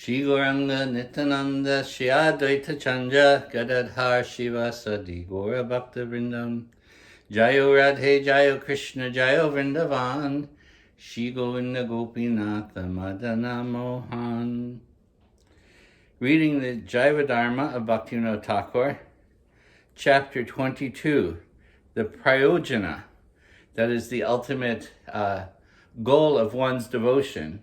Shri Gauranga Nityananda Shri Advaita Chandra Gadadhar Shiva Sadi Gaura Bhakta Vrindam Jayo Radhe Jayo Krishna Jayo Vrindavan Shri Govinda Gopinatha Madana Mohan. Reading the Jaiva Dharma of BhaktiVinode Thakura, Chapter 22, the Prayojana, that is the ultimate goal of one's devotion.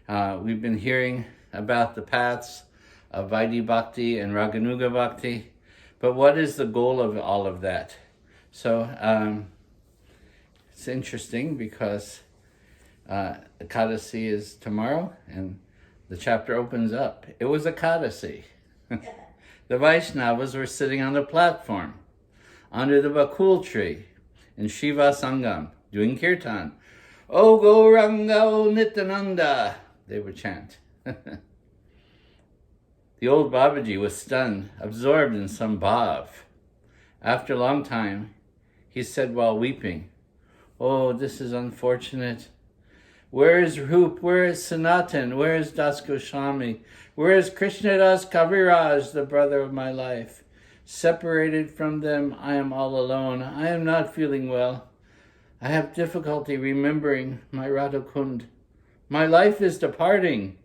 We've been hearing about the paths of Vaidhi Bhakti and Raganuga Bhakti, but what is the goal of all of that? So it's interesting because Ekadasi is tomorrow and the chapter opens up. It was Ekadasi. The Vaishnavas were sitting on the platform under the Bakul tree in Shiva Sangam doing kirtan. O Gauranga, O Nityananda, they would chant. The old Babaji was stunned, absorbed in some bhav. After a long time, he said while weeping, "Oh, this is unfortunate. Where is Rup? Where is Sanatan? Where is Das Goswami? Where is Krishnadas Kaviraj, the brother of my life? Separated from them, I am all alone. I am not feeling well. I have difficulty remembering my Radhakund. My life is departing.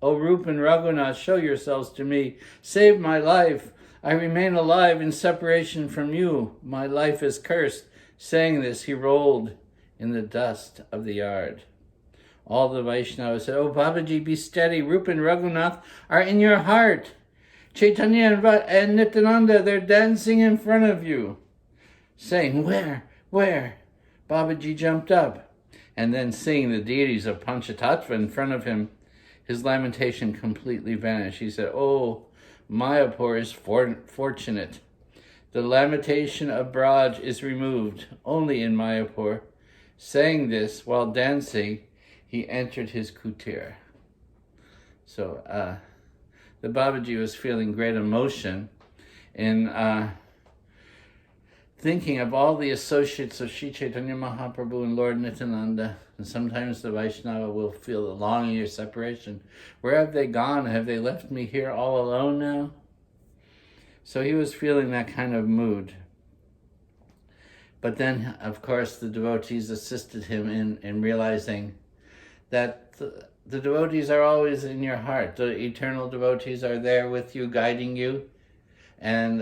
O Rup and Raghunath, show yourselves to me. Save my life. I remain alive in separation from you. My life is cursed." Saying this, he rolled in the dust of the yard. All the Vaishnavas said, "Oh, Babaji, be steady. Rup and Raghunath are in your heart. Chaitanya and Nityananda, they're dancing in front of you." Saying, Where? Babaji jumped up, and then seeing the deities of Panchatattva in front of him, his lamentation completely vanished. He said, "Oh, Mayapur is fortunate. The lamentation of Braj is removed only in Mayapur." Saying this, while dancing, he entered his kutir. So the Babaji was feeling great emotion in thinking of all the associates of Sri Chaitanya Mahaprabhu and Lord Nityananda. And sometimes the Vaishnava will feel the longing of separation. Where have they gone? Have they left me here all alone now? So he was feeling that kind of mood. But then, of course, the devotees assisted him in realizing that the devotees are always in your heart. The eternal devotees are there with you, guiding you. And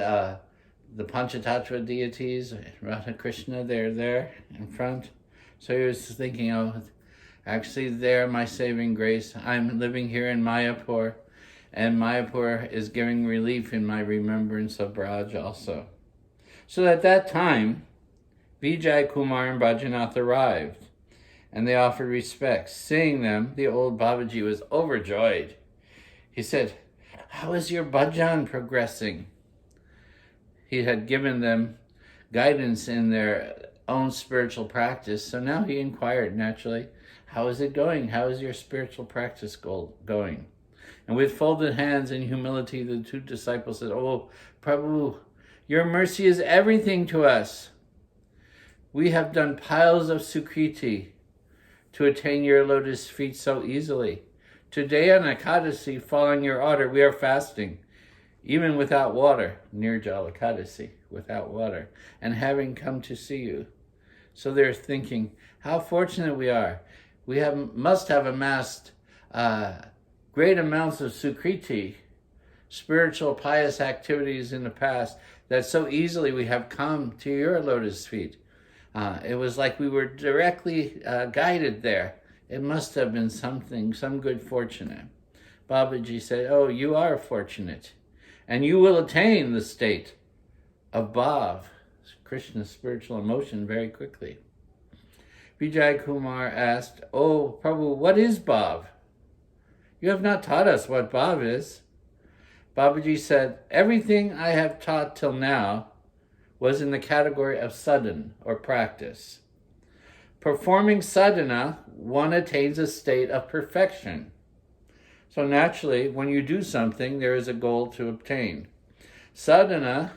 the Panchatattva deities, Radha Krishna, they're there in front. So he was thinking, oh, actually they're my saving grace. I'm living here in Mayapur, and Mayapur is giving relief in my remembrance of Braj also. So at that time, Vijay Kumar and Bhajanath arrived, and they offered respects. Seeing them, the old Babaji was overjoyed. He said, "How is your bhajan progressing?" He had given them guidance in their own spiritual practice, so now he inquired naturally, "How is it going? How is your spiritual practice going?" And with folded hands and humility, the two disciples said, "Oh, Prabhu, your mercy is everything to us. We have done piles of sukriti to attain your lotus feet so easily. Today on Ekadasi, following your order, we are fasting, even without water, Nirjala Ekadasi, without water, and having come to see you." So they're thinking, how fortunate we are. We must have amassed great amounts of sukriti, spiritual pious activities in the past, that so easily we have come to your lotus feet. It was like we were directly guided there. It must have been some good fortune. Babaji said, "Oh, you are fortunate, and you will attain the state of bhav, Krishna's spiritual emotion, very quickly." Vijay Kumar asked, "Oh, Prabhu, what is bhav? You have not taught us what bhav is." Babaji said, "Everything I have taught till now was in the category of sadhana, or practice. Performing sadhana, one attains a state of perfection. So naturally, when you do something, there is a goal to obtain. Sadhana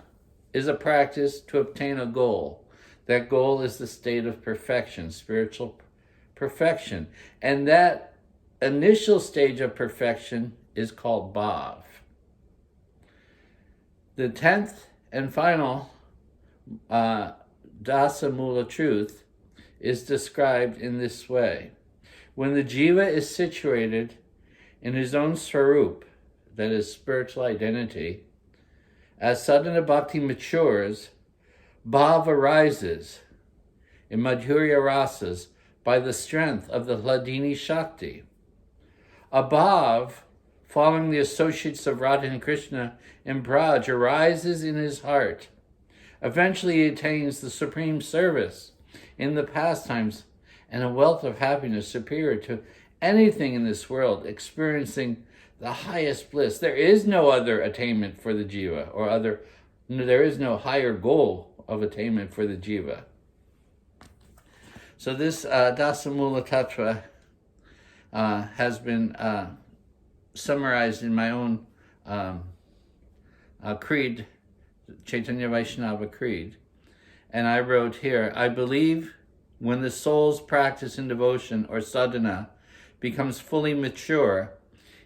is a practice to obtain a goal. That goal is the state of perfection, spiritual perfection. And that initial stage of perfection is called Bhav. The 10th and final Dasa Mula truth is described in this way. When the Jiva is situated in his own Swarup, that is spiritual identity, as sadhana bhakti matures, Bhav arises in Madhurya Rasas by the strength of the Hladini Shakti. A Bhav, following the associates of Radha and Krishna in Braj, arises in his heart. Eventually he attains the supreme service in the pastimes and a wealth of happiness superior to anything in this world, experiencing the highest bliss. There is no other attainment for the Jiva, there is no higher goal of attainment for the Jiva. So this Dasamula Tattva has been summarized in my own creed, Chaitanya Vaishnava Creed. And I wrote here, I believe when the soul's practice in devotion or sadhana becomes fully mature,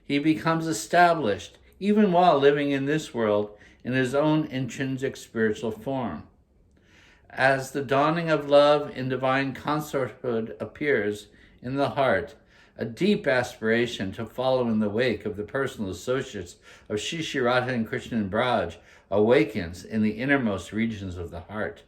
he becomes established, even while living in this world, in his own intrinsic spiritual form. As the dawning of love in divine consorthood appears in the heart, a deep aspiration to follow in the wake of the personal associates of Shri Radha and Krishna and Braj awakens in the innermost regions of the heart.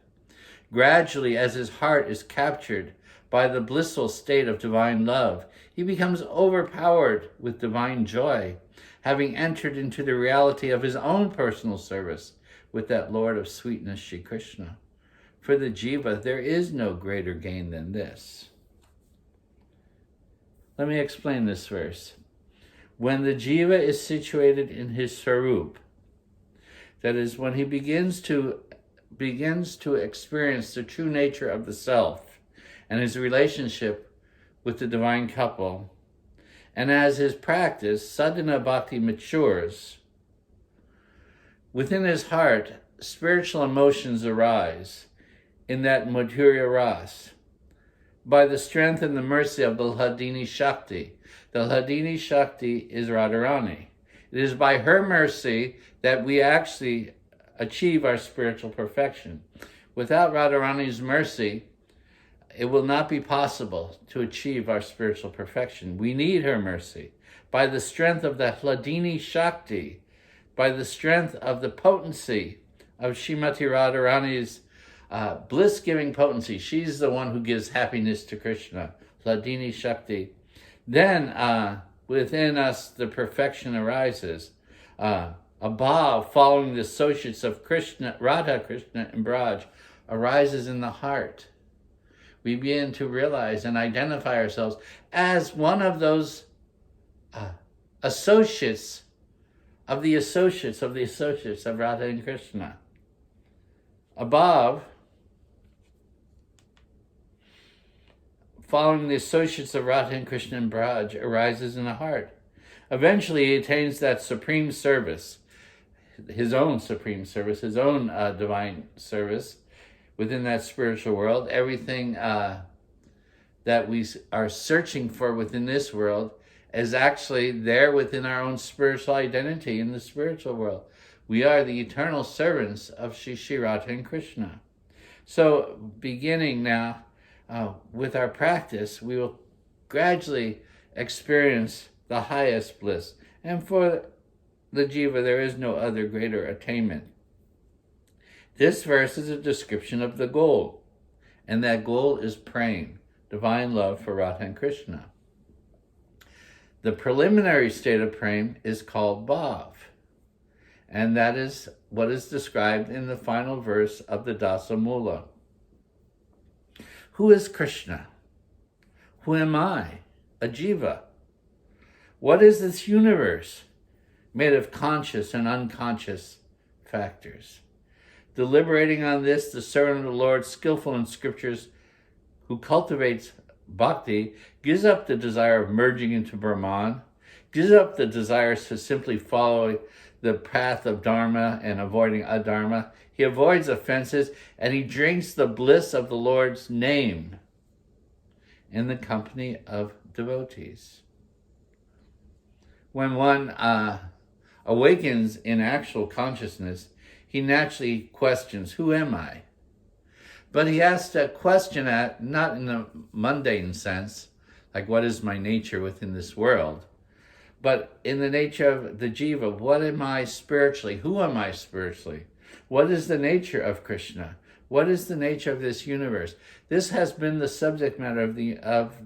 Gradually, as his heart is captured by the blissful state of divine love, he becomes overpowered with divine joy, having entered into the reality of his own personal service with that Lord of sweetness, Shri Krishna. For the Jiva, there is no greater gain than this. Let me explain this verse. When the Jiva is situated in his Swarup, that is, when he begins to experience the true nature of the self and his relationship with the divine couple, and as his practice, sadhana bhakti, matures, within his heart, spiritual emotions arise in that Madhurya Ras, by the strength and the mercy of the Hladini Shakti. The Hladini Shakti is Radharani. It is by her mercy that we actually achieve our spiritual perfection. Without Radharani's mercy, it will not be possible to achieve our spiritual perfection. We need her mercy. By the strength of the Hladini Shakti, by the strength of the potency of Srimati Radharani's bliss-giving potency, she's the one who gives happiness to Krishna, Hladini Shakti. Then within us the perfection arises. A bhav following the associates of Krishna, Radha, Krishna, and Braj arises in the heart. We begin to realize and identify ourselves as one of those associates of the associates of the associates of Radha and Krishna. A bhav following the associates of Radha and Krishna and Braj arises in the heart. Eventually he attains that supreme service, his own supreme service, his own divine service within that spiritual world. Everything that we are searching for within this world is actually there within our own spiritual identity in the spiritual world. We are the eternal servants of Shri Radha and Krishna. So beginning now with our practice, we will gradually experience the highest bliss. And for the Jiva, there is no other greater attainment. This verse is a description of the goal, and that goal is praying, divine love for Radha and Krishna. The preliminary state of praying is called Bhav, and that is what is described in the final verse of the Dasa Mula. Who is Krishna? Who am I? A Jiva. What is this universe made of conscious and unconscious factors? Deliberating on this, the servant of the Lord, skillful in scriptures, who cultivates bhakti, gives up the desire of merging into Brahman, gives up the desires to simply follow the path of dharma and avoiding adharma. He avoids offenses and he drinks the bliss of the Lord's name in the company of devotees. when one awakens in actual consciousness, he naturally questions, who am I? But he has to question that not in a mundane sense, like what is my nature within this world, but in the nature of the jiva. What am I spiritually? Who am I spiritually? What is the nature of Krishna? What is the nature of this universe? This has been the subject matter of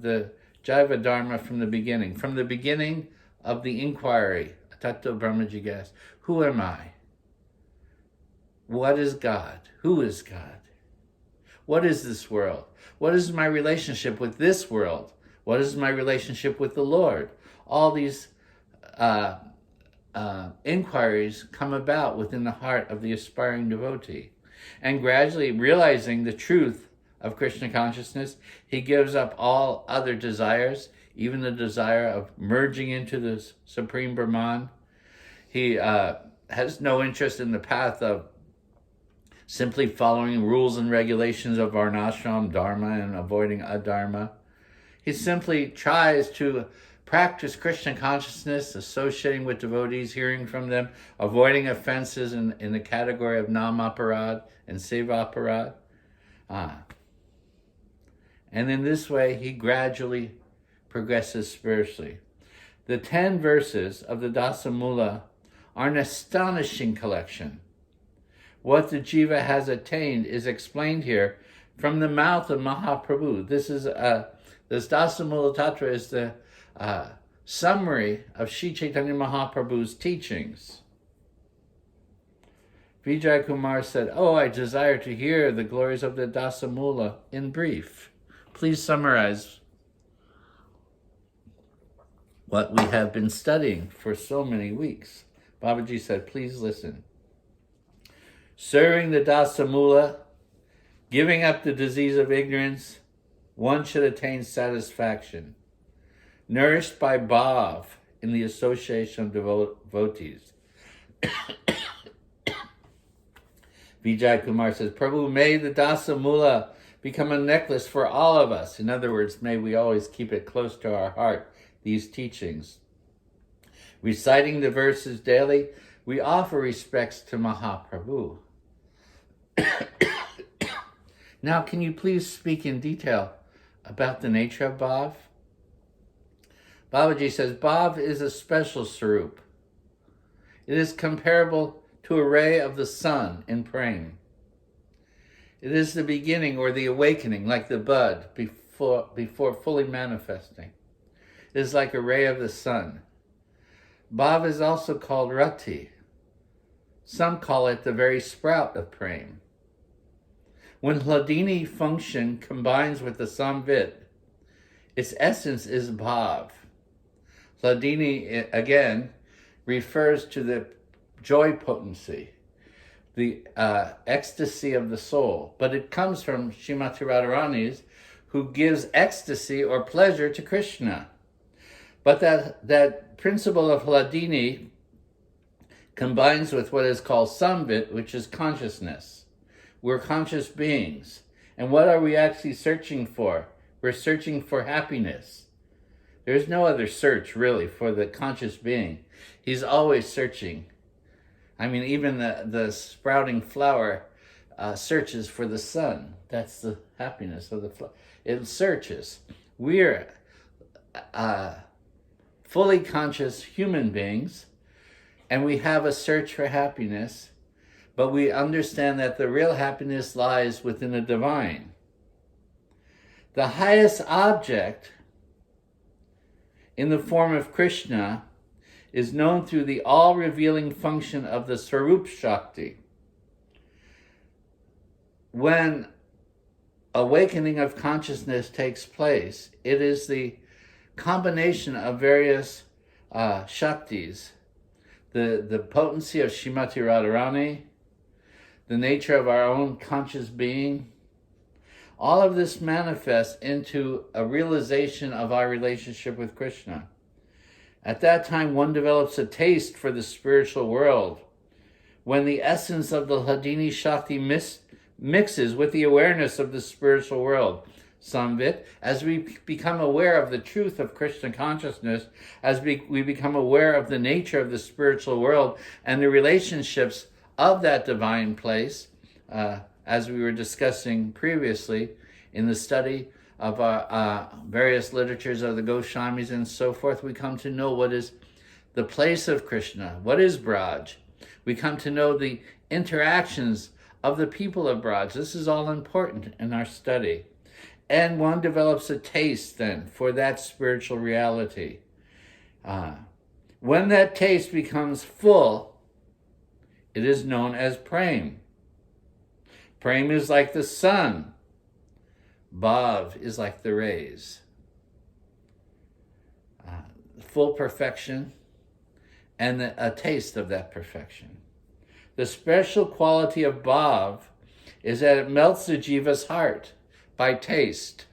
the Jaiva Dharma from the beginning of the inquiry, Tattva Brahma Jigyasa. Who am I? What is God? Who is God? What is this world? What is my relationship with this world? What is my relationship with the Lord? All these inquiries come about within the heart of the aspiring devotee. And gradually realizing the truth of Krishna consciousness, he gives up all other desires, even the desire of merging into the Supreme Brahman. He has no interest in the path of simply following rules and regulations of varnashram dharma and avoiding adharma. He simply tries to practice Krishna consciousness, associating with devotees, hearing from them, avoiding offenses in the category of nam-aparad and seva-aparad. And in this way, he gradually progresses spiritually. The 10 verses of the Dasamula are an astonishing collection. What the jiva has attained is explained here from the mouth of Mahaprabhu. This Dasamula Tattva is the summary of Sri Chaitanya Mahaprabhu's teachings. Vijay Kumar said, I desire to hear the glories of the Dasamula in brief. Please summarize what we have been studying for so many weeks. Babaji said, please listen. Serving the Dasamula, giving up the disease of ignorance, one should attain satisfaction. Nourished by bhav in the association of devotees. Vijay Kumar says, Prabhu, may the Dasamula become a necklace for all of us. In other words, may we always keep it close to our heart, these teachings. Reciting the verses daily, we offer respects to Mahaprabhu. Now, can you please speak in detail about the nature of bhav? Babaji says, bhav is a special sarup. It is comparable to a ray of the sun in prema. It is the beginning or the awakening, like the bud before fully manifesting. It is like a ray of the sun. Bhav is also called rati. Some call it the very sprout of prema. When Hladini function combines with the samvit, its essence is bhav. Hladini, again, refers to the joy potency, the ecstasy of the soul. But it comes from Srimati Radharani's, who gives ecstasy or pleasure to Krishna. But that principle of Hladini combines with what is called samvit, which is consciousness. We're conscious beings. And what are we actually searching for? We're searching for happiness. There's no other search, really, for the conscious being. He's always searching. I mean, even the sprouting flower searches for the sun. That's the happiness of the flower. It searches. We're fully conscious human beings, and we have a search for happiness, but we understand that the real happiness lies within the divine. The highest object in the form of Krishna is known through the all-revealing function of the Sarup Shakti. When awakening of consciousness takes place, it is the combination of various Shaktis, the potency of Srimati Radharani, the nature of our own conscious being. All of this manifests into a realization of our relationship with Krishna. At that time, one develops a taste for the spiritual world. When the essence of the Hladini Shakti mixes with the awareness of the spiritual world, samvit, as we become aware of the truth of Krishna consciousness, as we become aware of the nature of the spiritual world and the relationships of that divine place, as we were discussing previously in the study of various literatures of the Goswamis and so forth, we come to know what is the place of Krishna, what is Braj. We come to know the interactions of the people of Braj. This is all important in our study. And one develops a taste then for that spiritual reality. When that taste becomes full, it is known as prem. Prem is like the sun. Bhav is like the rays. Full perfection and a taste of that perfection. The special quality of Bhav is that it melts the jiva's heart by taste.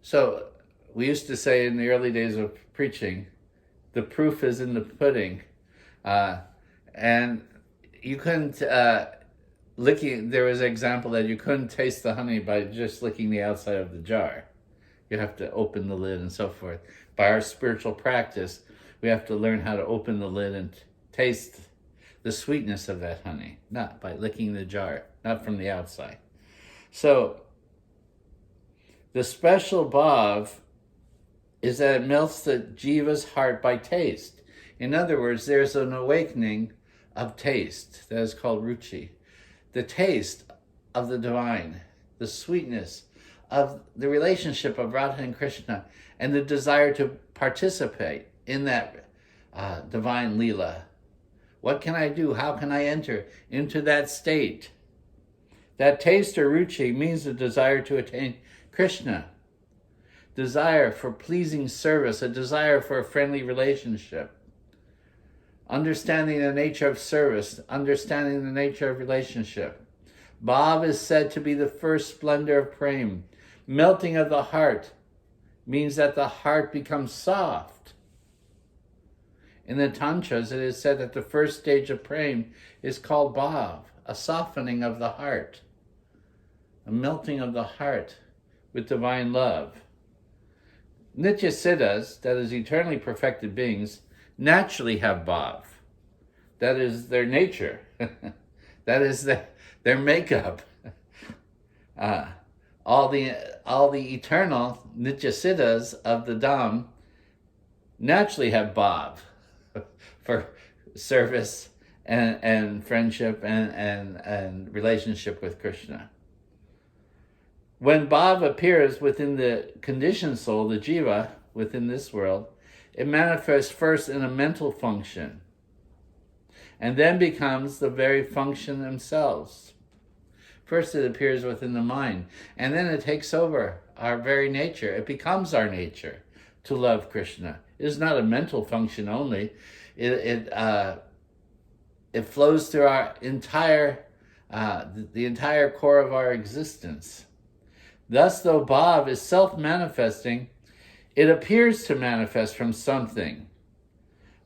So we used to say in the early days of preaching, the proof is in the pudding. And you couldn't, there was an example that you couldn't taste the honey by just licking the outside of the jar. You have to open the lid and so forth. By our spiritual practice, we have to learn how to open the lid and taste the sweetness of that honey, not by licking the jar, not from the outside. So, the special bhav is that it melts the jiva's heart by taste. In other words, there's an awakening of taste that is called ruchi. The taste of the divine, the sweetness of the relationship of Radha and Krishna, and the desire to participate in that divine Leela. What can I do? How can I enter into that state? That taste or ruchi means the desire to attain Krishna, desire for pleasing service, a desire for a friendly relationship, understanding the nature of service, understanding the nature of relationship. Bhav is said to be the first splendor of prem. Melting of the heart means that the heart becomes soft. In the Tantras, it is said that the first stage of prem is called bhav, a softening of the heart, a melting of the heart with divine love. Nitya siddhas, that is eternally perfected beings, naturally have bhav. That is their nature. That is their makeup. All the eternal Nitya siddhas of the Dham naturally have bhav for service and friendship and relationship with Krishna. When bhav appears within the conditioned soul, the jiva, within this world, it manifests first in a mental function and then becomes the very function themselves. First it appears within the mind, and then it takes over our very nature. It becomes our nature to love Krishna. It is not a mental function only. It flows through our entire, the entire core of our existence. Thus, though bhav is self-manifesting, it appears to manifest from something.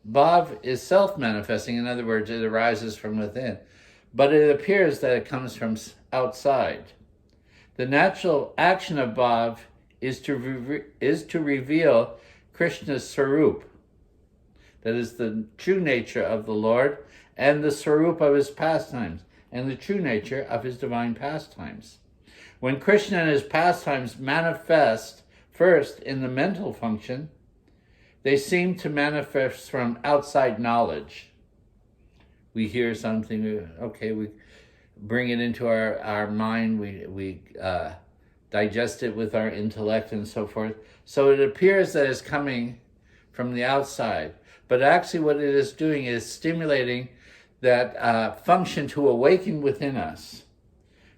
Bhav is self-manifesting, in other words, it arises from within, but it appears that it comes from outside. The natural action of bhav is to reveal Krishna's sarup, that is the true nature of the Lord, and the sarup of his pastimes, and the true nature of his divine pastimes. When Krishna and his pastimes manifest first in the mental function, they seem to manifest from outside knowledge. We hear something, okay, we bring it into our mind, we digest it with our intellect and so forth. So it appears that it's coming from the outside. But actually what it is doing is stimulating that function to awaken within us.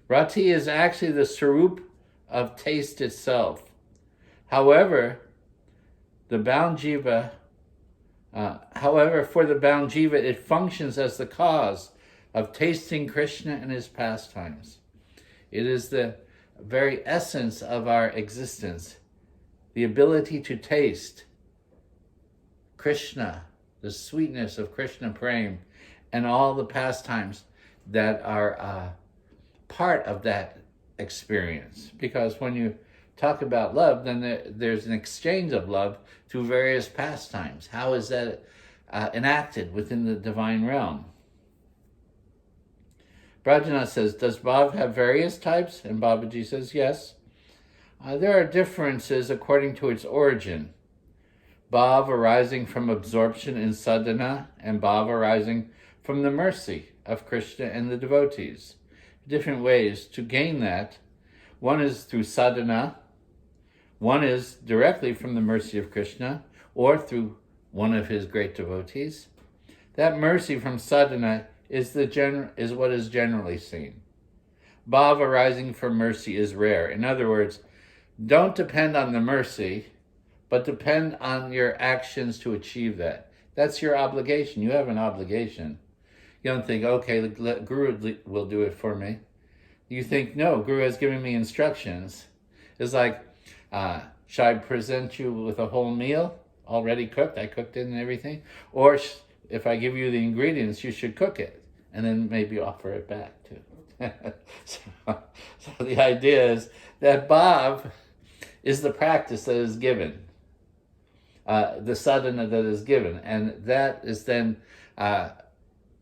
Rati is actually the sarup of taste itself. However, for the bound jiva, it functions as the cause of tasting Krishna and his pastimes. It is the very essence of our existence, the ability to taste Krishna, the sweetness of Krishna prem, and all the pastimes that are part of that experience. Because when you talk about love, then there's an exchange of love through various pastimes. How is that enacted within the divine realm? Brajanath says, does bhav have various types? And Babaji says, yes. There are differences according to its origin. Bhav arising from absorption in sadhana, and bhav arising from the mercy of Krishna and the devotees. Different ways to gain that. One is through sadhana, one is directly from the mercy of Krishna, or through one of his great devotees. That mercy from sadhana is what is generally seen. Bhav arising from mercy is rare. In other words, don't depend on the mercy, but depend on your actions to achieve that. That's your obligation. You have an obligation. You don't think, okay, the Guru will do it for me. You think, no, Guru has given me instructions. It's like, should I present you with a whole meal already cooked? I cooked it and everything. Or if I give you the ingredients, you should cook it and then maybe offer it back too. So the idea is that bhav is the practice that is given. The sadhana that is given, and that is then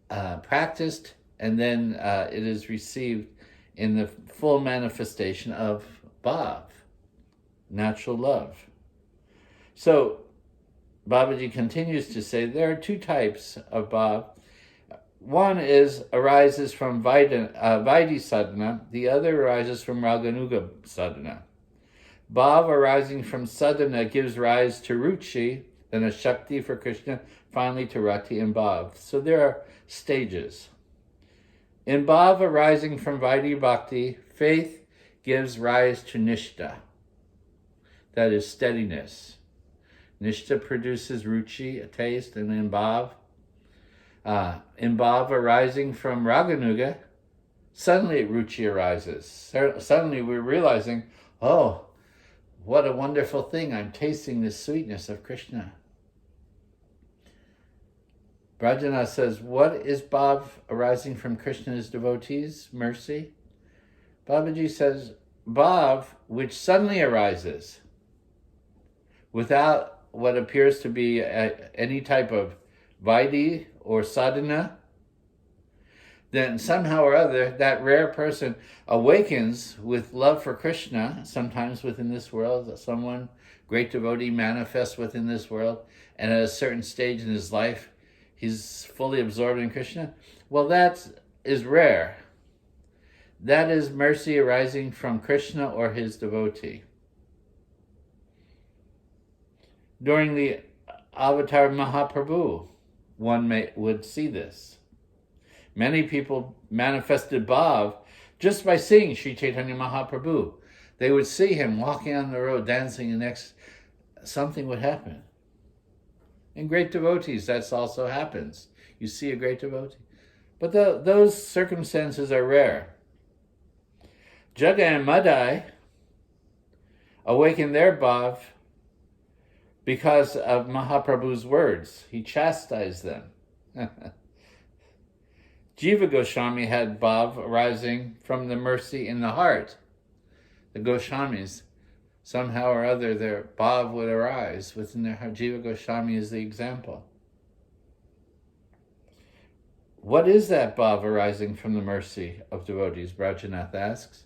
practiced, and then it is received in the full manifestation of bhav, natural love. So Babaji continues to say there are two types of bhav. One arises from Vaidhi sadhana, the other arises from Raganuga sadhana. Bhav arising from sadhana gives rise to ruchi, then a shakti for Krishna, finally to rati and bhav. So there are stages. In bhav arising from Vaidhi bhakti, faith gives rise to nishta. That is steadiness. Nishta produces ruchi, a taste, and in bhav arising from Raganuga, suddenly ruchi arises. Suddenly we're realizing, oh, what a wonderful thing. I'm tasting the sweetness of Krishna. Brajanath says, what is bhav arising from Krishna's devotees? Mercy. Babaji says, bhav which suddenly arises without what appears to be any type of vaidhi or sadhana, then somehow or other that rare person awakens with love for Krishna, sometimes within this world, someone, great devotee, manifests within this world, and at a certain stage in his life, he's fully absorbed in Krishna. Well, that is rare. That is mercy arising from Krishna or his devotee. During the Avatar Mahaprabhu, one would see this. Many people manifested bhav just by seeing Sri Chaitanya Mahaprabhu. They would see him walking on the road, dancing, and something would happen. In great devotees, that also happens. You see a great devotee. But those circumstances are rare. Jaga and Madai awakened their bhav because of Mahaprabhu's words. He chastised them. Jiva Goswami had bhav arising from the mercy in the heart. The Goswamis, somehow or other, their bhav would arise within their heart. Jiva Goswami is the example. What is that bhav arising from the mercy of devotees? Brajanath asks.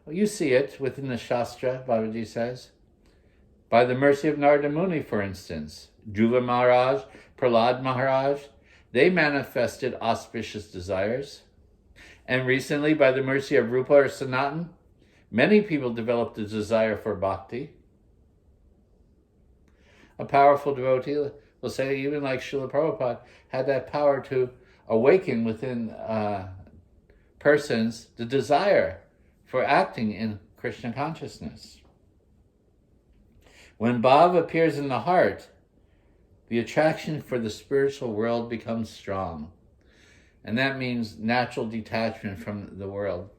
Well, you see it within the Shastra, Babaji says. By the mercy of Narada Muni, for instance, Dhruva Maharaj, Prahlad Maharaj, they manifested auspicious desires. And recently, by the mercy of Rupa or Sanatan, many people developed a desire for bhakti. A powerful devotee, will say, even like Srila Prabhupada, had that power to awaken within persons the desire for acting in Krishna consciousness. When bhav appears in the heart, the attraction for the spiritual world becomes strong. And that means natural detachment from the world.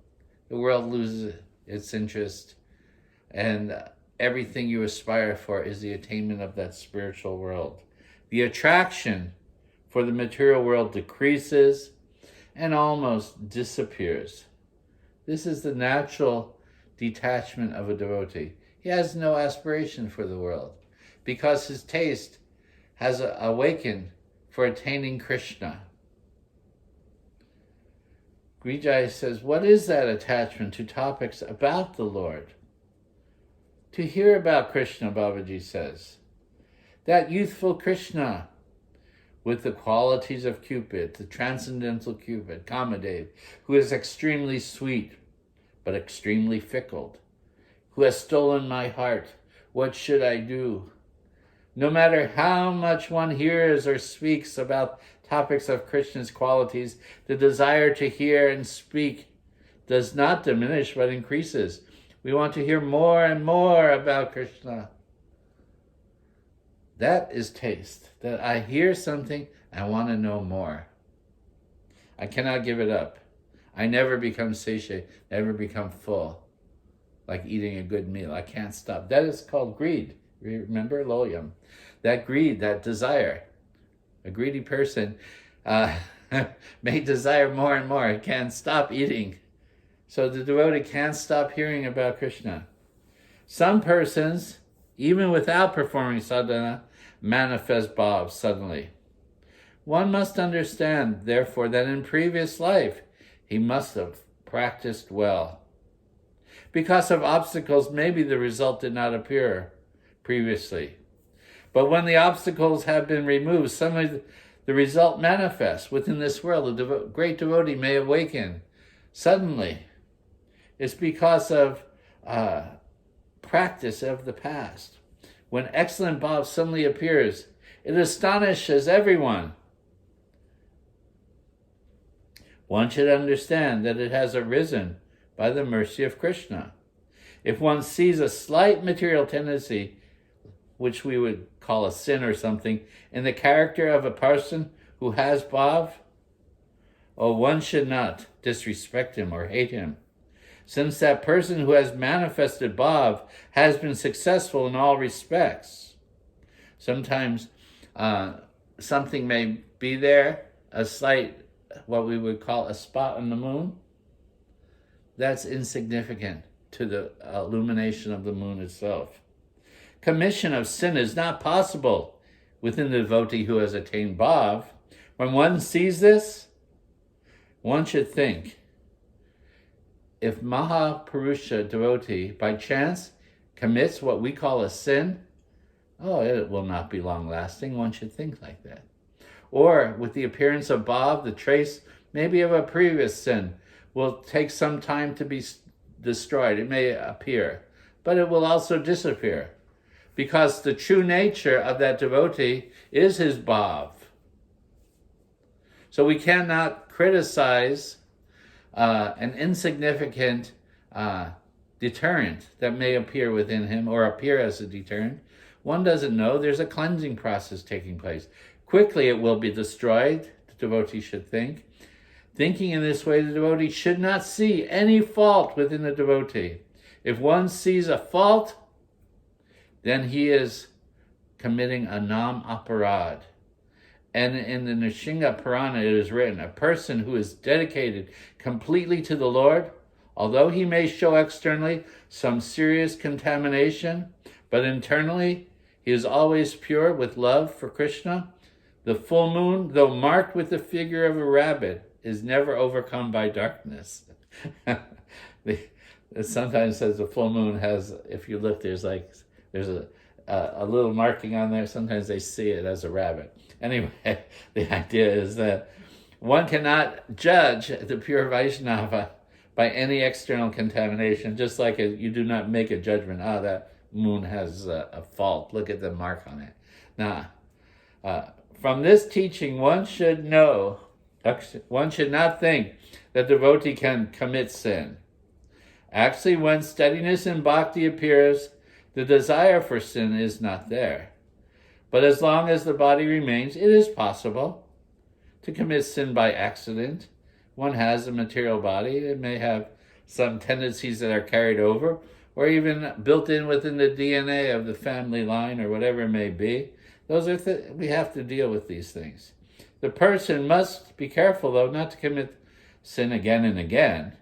The world loses its interest, and everything you aspire for is the attainment of that spiritual world. The attraction for the material world decreases and almost disappears. This is the natural detachment of a devotee. He has no aspiration for the world because his taste has awakened for attaining Krishna. Vijay says, what is that attachment to topics about the Lord? To hear about Krishna, Babaji says. That youthful Krishna with the qualities of Cupid, the transcendental Cupid, Kamadev, who is extremely sweet, but extremely fickle, who has stolen my heart. What should I do? No matter how much one hears or speaks about topics of Krishna's qualities, the desire to hear and speak does not diminish but increases. We want to hear more and more about Krishna. That is taste. That I hear something, I want to know more. I cannot give it up. I never become satiate, never become full, like eating a good meal. I can't stop. That is called greed. Remember, loyam. That greed, that desire. A greedy person may desire more and more. It can't stop eating. So the devotee can't stop hearing about Krishna. Some persons, even without performing sadhana, manifest bhav suddenly. One must understand, therefore, that in previous life, he must have practiced well. Because of obstacles, maybe the result did not appear previously. But when the obstacles have been removed, suddenly the result manifests within this world. A great devotee may awaken suddenly. It's because of practice of the past. When excellent bhav suddenly appears, it astonishes everyone. One should understand that it has arisen by the mercy of Krishna. If one sees a slight material tendency, which we would call a sin or something, in the character of a person who has bhav, one should not disrespect him or hate him, since that person who has manifested bhav has been successful in all respects. Sometimes something may be there, a slight, what we would call a spot on the moon. That's insignificant to the illumination of the moon itself. Commission of sin is not possible within the devotee who has attained bhav. When one sees this, one should think, if Mahapurusha devotee by chance commits what we call a sin, it will not be long lasting. One should think like that. Or with the appearance of bhav, the trace maybe of a previous sin will take some time to be destroyed. It may appear, but it will also disappear, because the true nature of that devotee is his bhav. So we cannot criticize an insignificant deterrent that may appear within him or appear as a deterrent. One doesn't know. There's a cleansing process taking place. Quickly it will be destroyed, the devotee should think. Thinking in this way, the devotee should not see any fault within the devotee. If one sees a fault, then he is committing a nam aparad. And in the Nishinga Purana it is written, a person who is dedicated completely to the Lord, although he may show externally some serious contamination, but internally he is always pure with love for Krishna. The full moon, though marked with the figure of a rabbit, is never overcome by darkness. It sometimes says the full moon has, if you look, there's a little marking on there. Sometimes they see it as a rabbit. Anyway, the idea is that one cannot judge the pure Vaishnava by any external contamination, just like you do not make a judgment, that moon has a fault. Look at the mark on it. Now, from this teaching, one should not think that devotee can commit sin. Actually, when steadiness in bhakti appears, the desire for sin is not there. But as long as the body remains, it is possible to commit sin by accident. One has a material body. It may have some tendencies that are carried over, or even built in within the DNA of the family line, or whatever it may be. Those are we have to deal with these things. The person must be careful, though, not to commit sin again and again.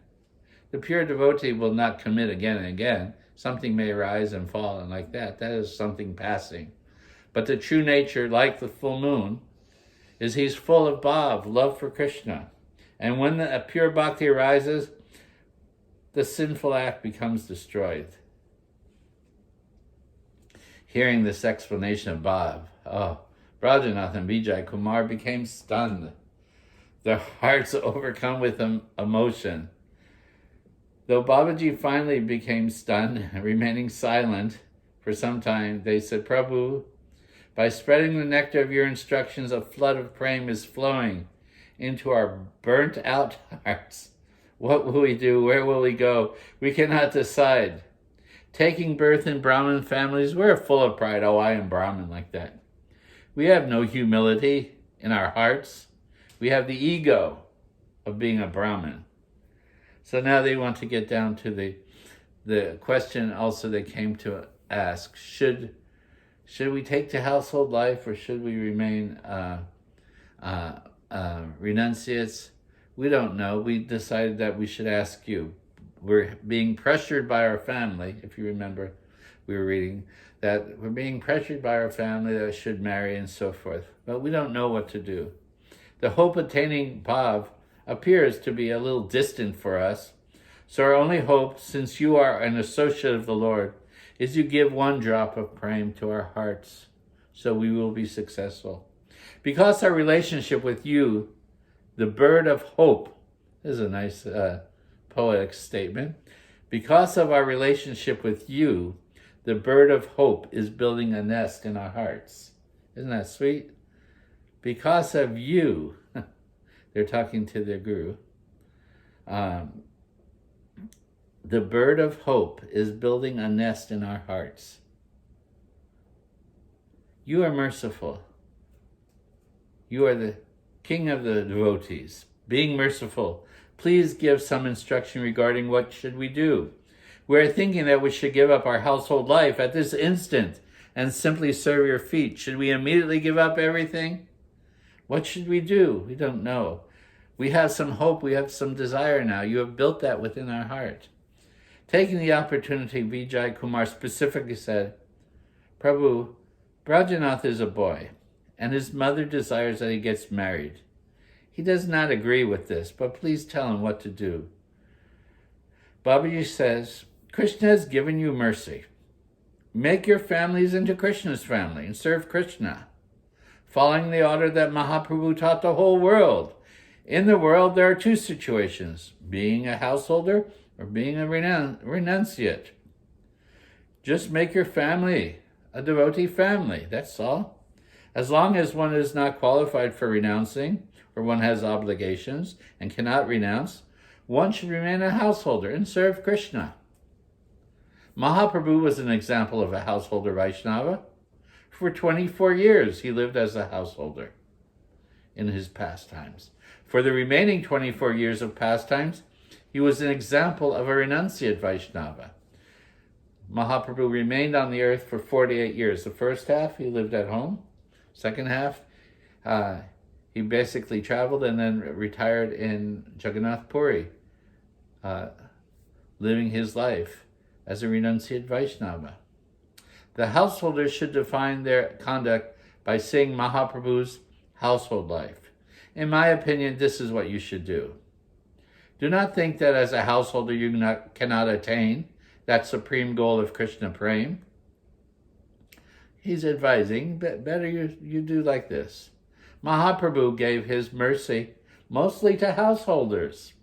The pure devotee will not commit again and again. Something may rise and fall, and like that. That is something passing. But the true nature, like the full moon, is he's full of bhav, love for Krishna. And when a pure bhakti arises, the sinful act becomes destroyed. Hearing this explanation of bhav, Brajanath and Vijay Kumar became stunned. Their hearts overcome with emotion. Though Babaji finally became stunned, remaining silent for some time, they said, Prabhu, by spreading the nectar of your instructions, a flood of prema is flowing into our burnt-out hearts. What will we do? Where will we go? We cannot decide. Taking birth in Brahmin families, we're full of pride. Oh, I am Brahmin, like that. We have no humility in our hearts. We have the ego of being a Brahmin. So now they want to get down to the question also they came to ask, should we take to household life or should we remain renunciates? We don't know. We decided that we should ask you. We're being pressured by our family. If you remember, we were reading that we're being pressured by our family that should marry and so forth. But we don't know what to do. The hope attaining bhav appears to be a little distant for us. So our only hope, since you are an associate of the Lord, is you give one drop of prema to our hearts, so we will be successful. Because our relationship with you, the bird of hope, this is a nice poetic statement. Because of our relationship with you, the bird of hope is building a nest in our hearts. Isn't that sweet? Because of you, they're talking to their guru, the bird of hope is building a nest in our hearts. You are merciful. You are the king of the devotees. Being merciful, please give some instruction regarding what should we do. We are thinking that we should give up our household life at this instant and simply serve your feet. Should we immediately give up everything? What should we do? We don't know. We have some hope. We have some desire now. You have built that within our heart. Taking the opportunity, Vijay Kumar specifically said, Prabhu, Brajanath is a boy, and his mother desires that he gets married. He does not agree with this, but please tell him what to do. Babaji says, Krishna has given you mercy. Make your families into Krishna's family and serve Krishna, following the order that Mahaprabhu taught the whole world. In the world, there are two situations, being a householder or being a renunciate. Just make your family a devotee family, that's all. As long as one is not qualified for renouncing, or one has obligations and cannot renounce, one should remain a householder and serve Krishna. Mahaprabhu was an example of a householder Vaishnava. For 24 years, he lived as a householder in his pastimes. For the remaining 24 years of pastimes, he was an example of a renunciate Vaishnava. Mahaprabhu remained on the earth for 48 years. The first half, he lived at home. Second half, he basically traveled and then retired in Jagannath Puri, living his life as a renunciate Vaishnava. The householders should define their conduct by seeing Mahaprabhu's household life. In my opinion, this is what you should do. Do not think that as a householder you cannot attain that supreme goal of Krishna Prema. He's advising, better you do like this. Mahaprabhu gave his mercy mostly to householders.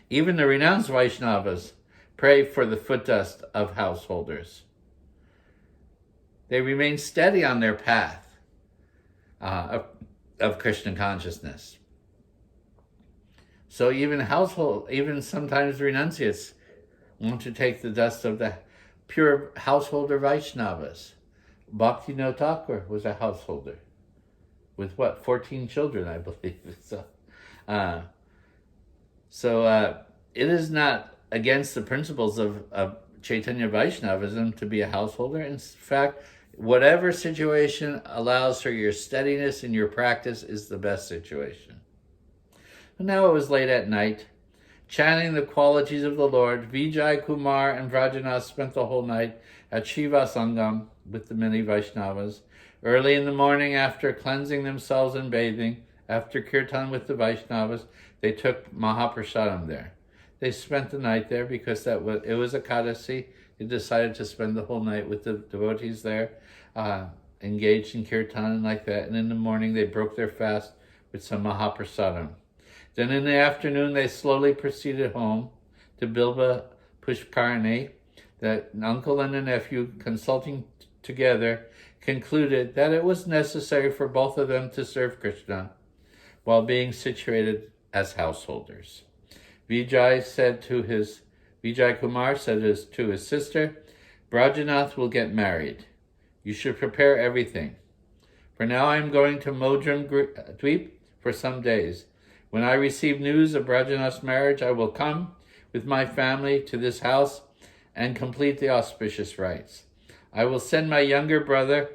Even the renounced Vaishnavas pray for the foot dust of householders. They remain steady on their path of Krishna consciousness. So even sometimes renunciates want to take the dust of the pure householder Vaishnavas. BhaktiVinode Thakura was a householder with 14 children, I believe. So it is not against the principles of Chaitanya Vaishnavism to be a householder. In fact, whatever situation allows for your steadiness in your practice is the best situation. And now it was late at night. chanting the qualities of the Lord. Vijay Kumar and Vrajanath spent the whole night at Shiva Sangam with the many Vaishnavas. Early in the morning, after cleansing themselves and bathing, after kirtan with the Vaishnavas, they took Mahaprasadam there. They spent the night there because it was Ekadasi. They decided to spend the whole night with the devotees there, engaged in kirtan and like that. And in the morning, they broke their fast with some Mahaprasadam. Then in the afternoon, they slowly proceeded home to Bilba Pushkarni. The uncle and the nephew, consulting together, concluded that it was necessary for both of them to serve Krishna while being situated as householders. Vijay Kumar said to his sister, Brajanath will get married. You should prepare everything. For now I am going to Modram Dweep for some days. When I receive news of Brajanath's marriage, I will come with my family to this house and complete the auspicious rites. I will send my younger brother,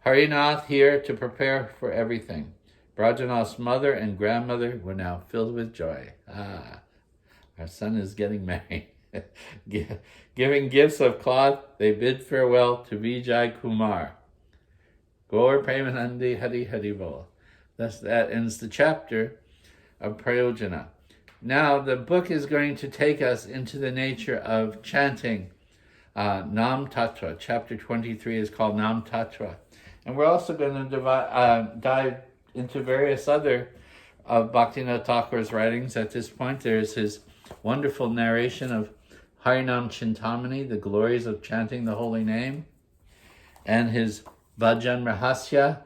Harinath, here to prepare for everything. Brajanath's mother and grandmother were now filled with joy. Our son is getting married. Giving gifts of cloth, they bid farewell to Vijay Kumar. Gaur Premanandi Hari Hari Bol. That ends the chapter of Prayojana. Now the book is going to take us into the nature of chanting Nam Tattva. Chapter 23 is called Nam Tattva. And we're also going to dive into various other of Bhaktivinoda Thakura's writings. At this point, there's his wonderful narration of Harinam Chintamani, the glories of chanting the holy name, and his Bhajan Rahasya,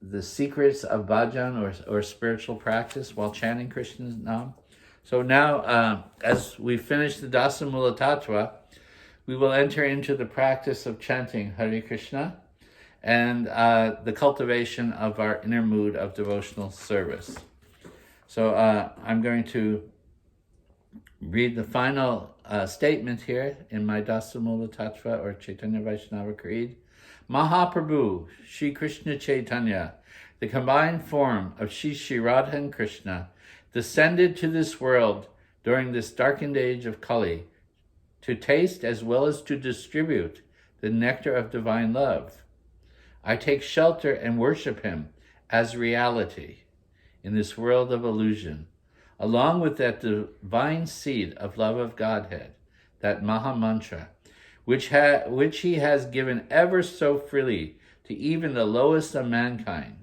the secrets of bhajan or spiritual practice while chanting Krishna's Nam. So now, as we finish the Dasamula Tattva, we will enter into the practice of chanting Hare Krishna and the cultivation of our inner mood of devotional service. So I'm going to read the final statement here in my Dasamula Tattva or Chaitanya Vaishnava Creed. Mahaprabhu, Shri Krishna Chaitanya, the combined form of Shri Radha and Krishna, descended to this world during this darkened age of Kali to taste as well as to distribute the nectar of divine love. I take shelter and worship him as reality in this world of illusion, along with that divine seed of love of Godhead, that Maha Mantra, which he has given ever so freely to even the lowest of mankind.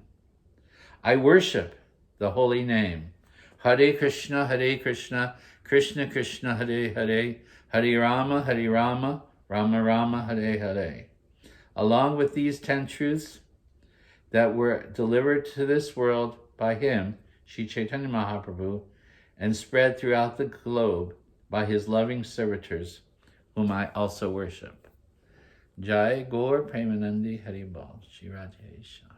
I worship the holy name. Hare Krishna, Krishna Krishna, Hare Hare, Hare Rama, Rama Rama, Hare Hare. Along with these 10 truths that were delivered to this world by him, Sri Chaitanya Mahaprabhu, and spread throughout the globe by his loving servitors, whom I also worship. Jai Gaur Premanandi Hari Bol, Shri Radhe Shyam.